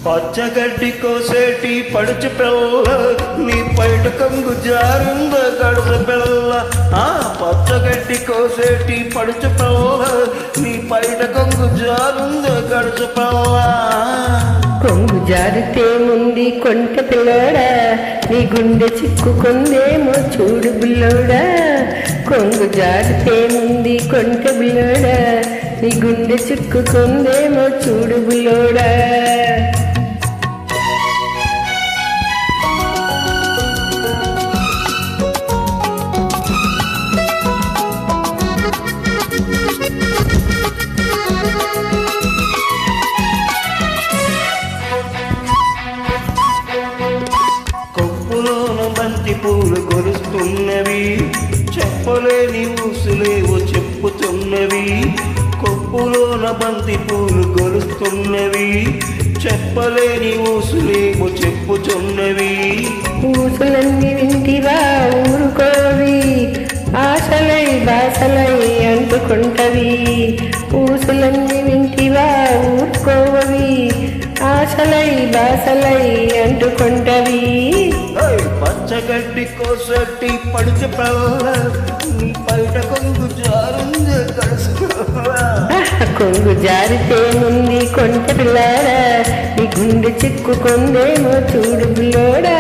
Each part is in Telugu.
పచ్చగడ్డి కోసేటి పడుచు పిల్ల నీ పైట కంగు జారింద గడుసు పిల్ల. పచ్చగడ్డి కోసేటి పడుచు పిల్ల నీ పైట కంగు జారింద గడుసు పిల్ల. కొంగు జారితే ముంది కొంట పిల్లోడా, నీ గుండె చిక్కుకుందేమో చూడు బిల్లోడా. కొంగు జారితే ముంది కొంట బిల్లోడా, నీ గుండె చిక్కుకుందేమో చూడు బిల్లోడా. బంతి పూలు గొలుస్తున్నవి, చెప్పలేని ఊసులేవో చెప్పుతున్నవి. కొప్పులోన బంతి పూలు గొలుస్తున్నవి, చెప్పలేని ఊసులేవో చెప్పుతున్నవి. ఊసులన్నీ వింటివా ఊరుకోవి, ఆశలై బాసలై అంటుకుంటవి. ఊసులన్నీ వింటివా ఊరుకోవి, ఆశలై బాసలై అంటుకుంటవి. పచ్చగడ్డి కోసటి పడుచు పిల్ల నీ పైట కొంగు జారింది గడుసు. కొంగు జారితే ముందు కొంట పిల్లాడా, నీ గుండె చిక్కుకుందేమో చూడు బిల్లోడా.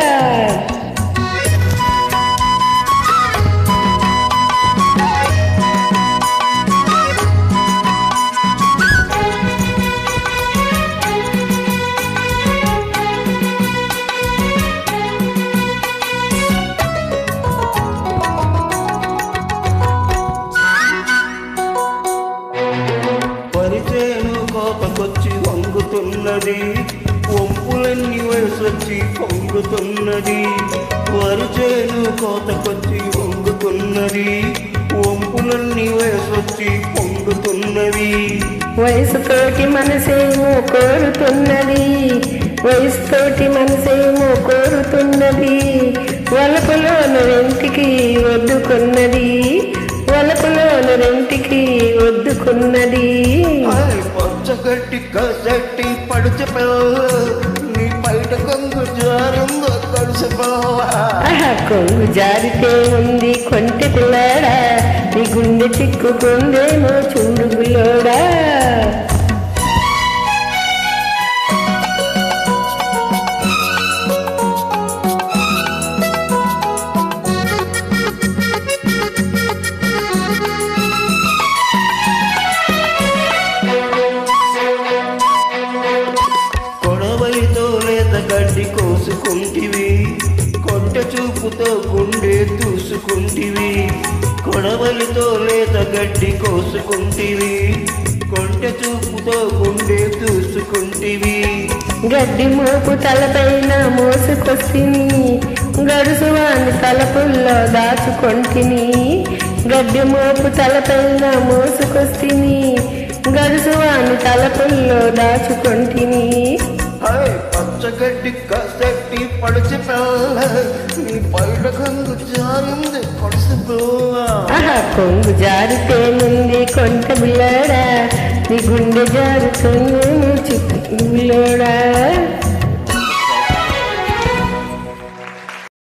పరిచేను కోపకొచ్చి వంగుతున్నది, వంపులన్నీ వయసొచ్చి పొంగుతున్నది. వరిచేను కోతకొచ్చి వంగుతున్నది, వంపులన్నీ వయసొచ్చి పొంగుతున్నవి. వయసుతోటి మనసేమో కోరుతున్నది, వయసుతోటి మనసేమో కోరుతున్నది. వలపులోన రెంటికి వద్దుకున్నది, వలపులోన రెంటికి వద్దుకున్నది. పచ్చగడ్డి కసట్టి పడుచు పిల్ల నీ బయట కొంగు జారిందో గడుసు పిల్ల. కొంగు జారితే ఉంది కొంటె పిల్లాడా, నీ గుండె చిక్కుకుందేమో చూడు బిల్లోడా. గడ్డి కోసుకుంటివి, కొంట చూపుతో గుండె దూసుకుంటివి. కొడవలితో లేత గడ్డి కోసుకుంటివి, కొంట చూపుతో గుండె దూసుకుంటివి. గడ్డి మోపు తలపైన మోసుకొస్తిని, గడుసువాని తలపుల్లో దాచుకొంటిని. గడ్డి మోపు తలపైన మోసుకొస్తిని, గడుసువాని తలపుల్లో దాచుకొంటిని. పచ్చగడ్డి కసట్టి పడుచు పిల్ల నీ పైట కొంగు జారింది గడుసు పిల్ల. కొంగు జారితే ముందు కొంట బిల్లాడా, నీ గుండె జారుతుంది చుట్టూ బిల్లోడా.